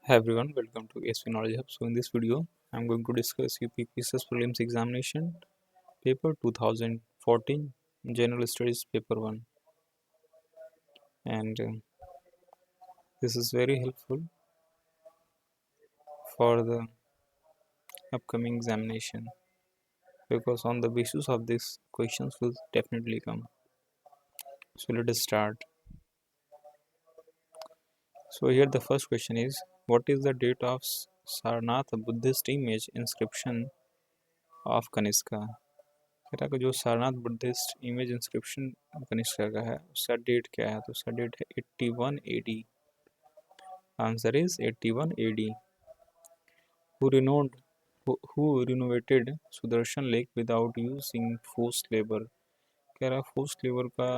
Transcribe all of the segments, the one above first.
Hi everyone, welcome to SV Knowledge Hub. So in this video, I'm going to discuss UPSS Prelims Examination Paper 2014 General Studies Paper 1, and this is very helpful for the upcoming examination because on the basis of this questions will definitely come. So let us start. So here the first question is, what is the date of Sarnath Buddhist image inscription of Kanishka? कह रहा कि जो Sarnath Buddhist image inscription Kanishka का है उसका date क्या है, तो उसका डेट है 81 AD. Answer is 81 AD. Who renowned who renovated Sudarshan lake without using forced labour? कह रहा फोर्स्ड लेबर का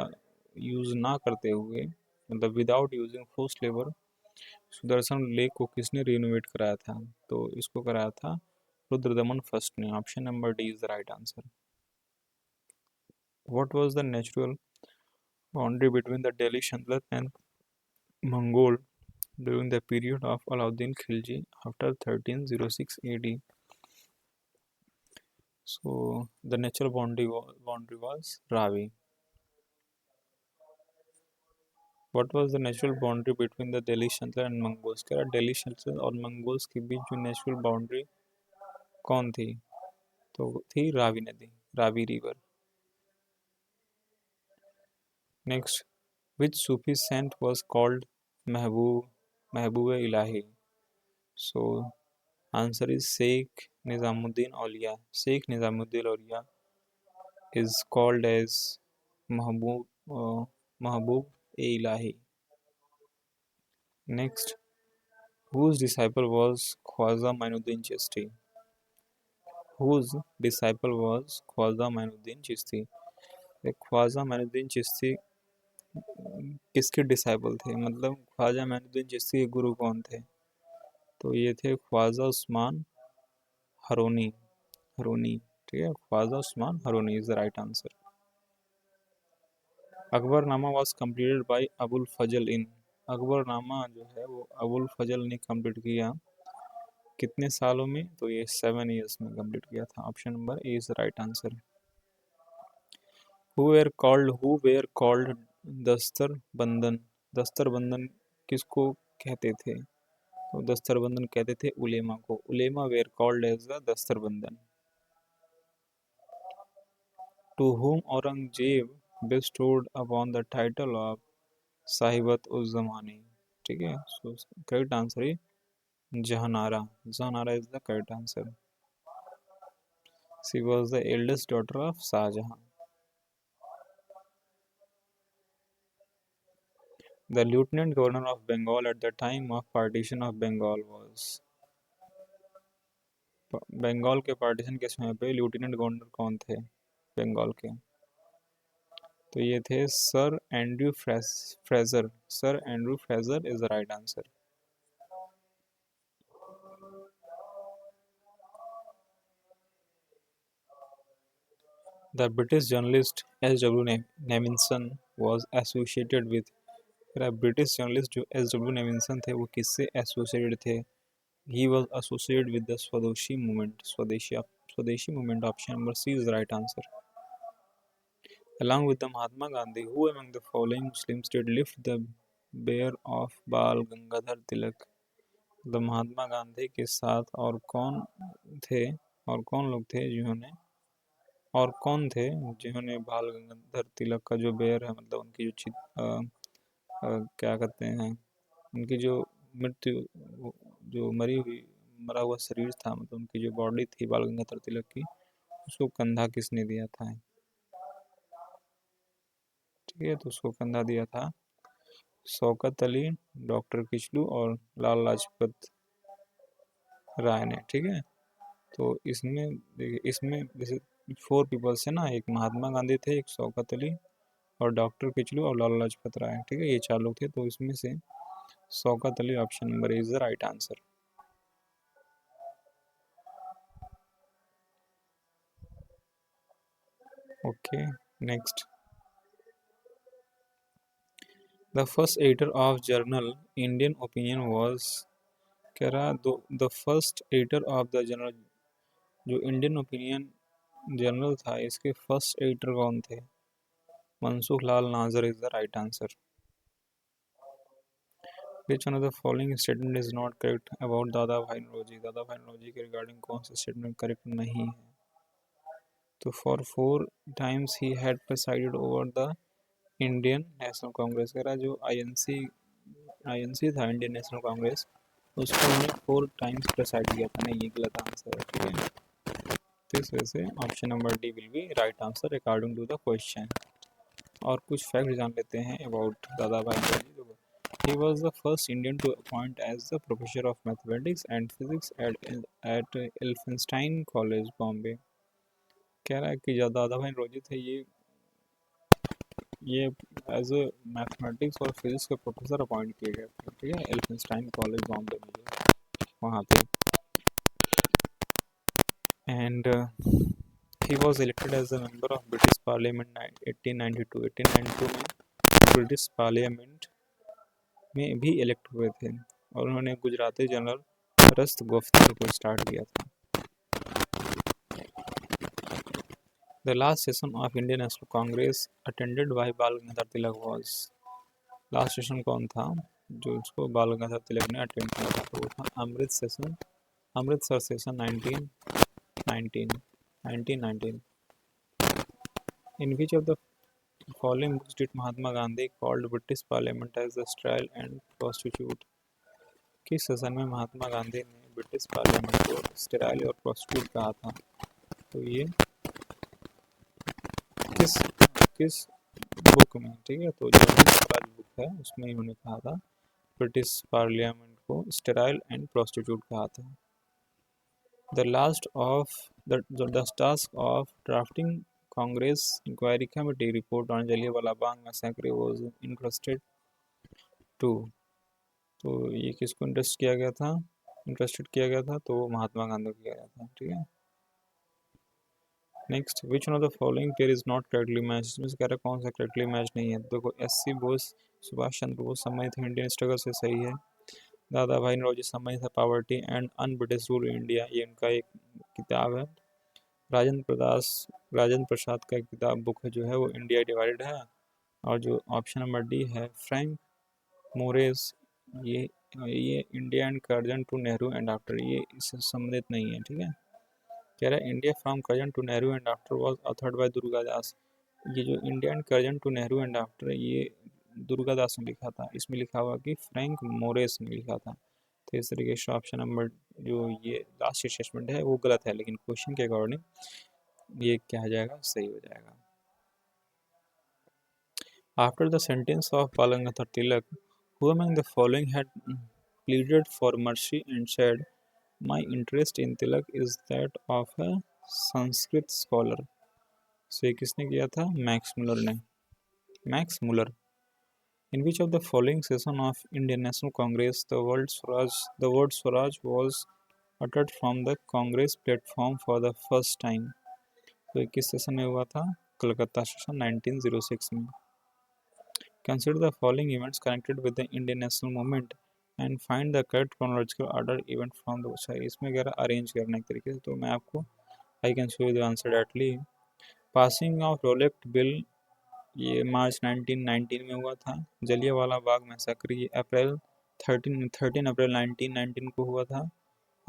यूज ना करते हुए, मतलब without using forced labour, Sudarshan lake को किसने रिनोवेट कराया था? तो इसको कराया था रुद्रदमन फर्स्ट ने. Option number D is the right answer. What was the natural boundary between the Delhi Sultanate and Mongol during the period of Alauddin Khilji after 1306 AD? So the natural boundary was Ravi. What was the natural boundary between the Delhi Sultanate and Mongols? क्या दिल्ली सल्तनत और Mongols के बीच जो natural boundary कौन थी? तो थी रावी नदी, Ravi river. Next, which Sufi saint was called Mehboob Ilahi? So answer is Sheikh Nizamuddin Aulia. Sheikh Nizamuddin Aulia is called as Mahbub Mahbub Ilahi. Next, whose disciple was Khwaja Mainuddin Chishti? Whose disciple was Khwaja Mainuddin Chishti? Khwaja Moinuddin Chishti किसके disciple थे, मतलब ख्वाजा माइनुद्दीन चिश्ती के गुरु कौन थे? तो ये थे ख्वाजा उस्मान हरोनी. हरोनी, ठीक है, Khwaja Usman Haruni is the right answer. Akbarnama was completed by Abul Fazl in. Akbarnama जो है वो अबुल फजल ने कंप्लीट किया कितने सालों में? तो ये 7 years में कंप्लीट किया था. Option number A is the right answer. Who were called दस्तर बंदन? दस्तर बंदन किसको कहते थे? तो दस्तर बंदन कहते थे उलेमा को. उलेमा वेयर कॉल्ड एज द दस्तर बंदन. To whom Aurangzeb bestowed upon the title of साहिबत उस ज़माने? ठीक है, सो करेक्ट आंसर है Jahanara. Jahanara is the correct answer. She was the eldest daughter of Shah Jahan. The lieutenant governor of Bengal at the time of partition of Bengal was. Bengal के partition के समय पे lieutenant governor कौन थे बंगाल के? तो ये थे sir Andrew Fraser. Sir Andrew Fraser is the right answer. The British journalist S.W. Nevinson was associated with. British journalist जो S.W. नेविंसन थे वो किससे एसोसिएटेड थे? He was associated with the Swadeshi movement. Swadeshi movement. Option number C is the right answer. Along with the Mahatma Gandhi, who among the following Muslims did lift the bier of Bal Gangadhar Tilak? The Mahatma Gandhi के साथ और कौन थे, और कौन लोग थे जिन्होंने, और कौन थे जिन्होंने बाल गंगाधर तिलक का जो बेयर है, मतलब उनकी जो क्या कहते हैं, उनकी जो मृत्यु, जो मरा हुआ शरीर था, मतलब उनकी जो बॉडी थी बाल गंगाधर तिलक की, उसको कंधा किसने दिया था? ठीक है, तो उसको कंधा दिया था शौकत अली, डॉक्टर किचलू और लाल लाजपत राय ने. ठीक है, तो इसमें देखिए, इसमें जैसे 4 पीपल्स है ना, एक महात्मा गांधी थे, एक शौकत अली और डॉक्टर किचलू और लाला लाजपत राय. ठीक है, ये 4 लोग थे, तो इसमें से Shaukat Ali option number is the right answer. Okay, next. The first editor of journal Indian Opinion was. कह रहा the first editor of the journal, जो इंडियन ओपिनियन जर्नल था इसके फर्स्ट एडिटर कौन थे? Mansukh Lal Nazar is the right answer. Which one of the following statement is not correct about दादा भाई नौरोजी? दादा भाई नौरोजी के रिगार्डिंग कौन सा स्टेटमेंट करेक्ट नहीं है? तो for 4 times he had presided over the Indian national Congress, कह रहा जो आईएनसी था इंडियन नेशनल कांग्रेस, उसको उन्होंने 4 times प्रेसाइड किया था। नहीं, ये गलत आंसर है, ठीक है। तो इस वजह से option number D will be right answer according to the question. और कुछ फैक्ट जान लेते हैं अबाउट दादा भाई Naoroji. He was the first Indian to appoint as the professor of mathematics and physics at Elphinstone College, Bombay। कह रहा है कि जो दादा भाई नौरोजी थे ये एज ए मैथमेटिक्स और फिजिक्स के प्रोफेसर अपॉइंट किए गए थे, ठीक है, एल्फिंस्टाइन कॉलेज बॉम्बे में वहाँ पे। And he was elected as a member of British parliament 1892 में ब्रिटिश पार्लियामेंट में भी इलेक्ट हुए थे, और उन्होंने गुजराती जनरल रस्त गुफ्तगू को स्टार्ट किया था। The last session of Indian national Congress attended by बाल Gangadhar Tilak was. Last session कौन था जो उसको बाल गंगाधर तिलक ने अटेंड किया था? तो वो था Amritsar session 1919। In which of the following books did Mahatma Gandhi called British parliament as the sterile and prostitute? किस सेशन में महात्मा गांधी ने ब्रिटिश पार्लियामेंट को स्टेराइल और प्रोस्टिट्यूट कहा था? तो ये किस किस बुक में, ठीक है, तो जो स्वराज बुक है उसमें इन्होंने कहा था ब्रिटिश पार्लियामेंट को स्टेराइल एंड प्रोस्टिट्यूट कहा था। The last of the task of drafting Congress inquiry committee report on Jallianwala Bagh massacre was interested to. तो ये किसको इंटरेस्टेड किया गया था? तो महात्मा गांधी को किया गया था, ठीक है। Next, which one of the following pair is not correctly match? इसमें से कह रहा है कौन सा करेक्टली मैच नहीं है? देखो, एससी बोस सुभाष चंद्र बोस सम्मानित इंडियन स्ट्रगल से सही है। दादा भाई नौरोजी सम्मानित है poverty and un British rule in India, ये उनका एक किताब है। राजेंद्र प्रसाद का एक किताब बुक है जो है वो इंडिया डिवाइडेड है। और जो ऑप्शन नंबर डी है फ्रैंक मोरेस, ये India and Curzon to Nehru and after, ये इससे संबंधित नहीं है, ठीक है। कह रहा है India from Curzon to Nehru and after was authored by Durga Das. ये जो India and Curzon to Nehru and after, ये दुर्गादास ने लिखा था। इसमें लिखा हुआ कि फ्रैंक मोरेस ने लिखा था। तो इस तरीके से ऑप्शन नंबर जो ये लास्ट स्टेटमेंट है वो गलत है, लेकिन क्वेश्चन के अकॉर्डिंग ये क्या हो जाएगा, सही हो जाएगा। आफ्टर द सेंटेंस ऑफ बाल Gangadhar Tilak, who among the following had pleaded for mercy and said, my interest in Tilak is that of a Sanskrit scholar? So ये किसने किया था? मैक्स मुलर ने। Max Muller. In which of the following session of Indian National Congress the word Swaraj was uttered from the Congress platform for the first time? तो किस session में हुआ था? कलकत्ता सेशन 1906 में। Consider the following events connected with the Indian national movement and find the correct chronological order event from the अच्छा इसमें वगैरह arrange करना एक तरीके से। तो मैं आपको I can show you the answer directly. Passing of रोलेक्ट bill ये मार्च 1919 में हुआ था। जलियांवाला बाग मैसेकर ये 13 अप्रैल 1919 को हुआ था।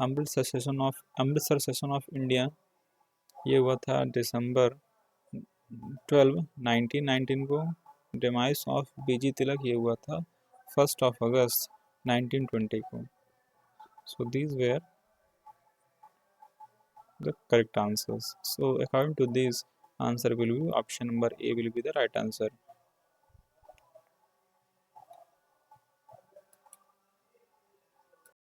अमृतसर सेशन ऑफ इंडिया ये हुआ था दिसंबर 12 1919 को। डेमाइस ऑफ बीजी तिलक ये हुआ था 1 अगस्त 1920 को। So these were the correct answers. So according to this, answer will be option number A will be the right answer.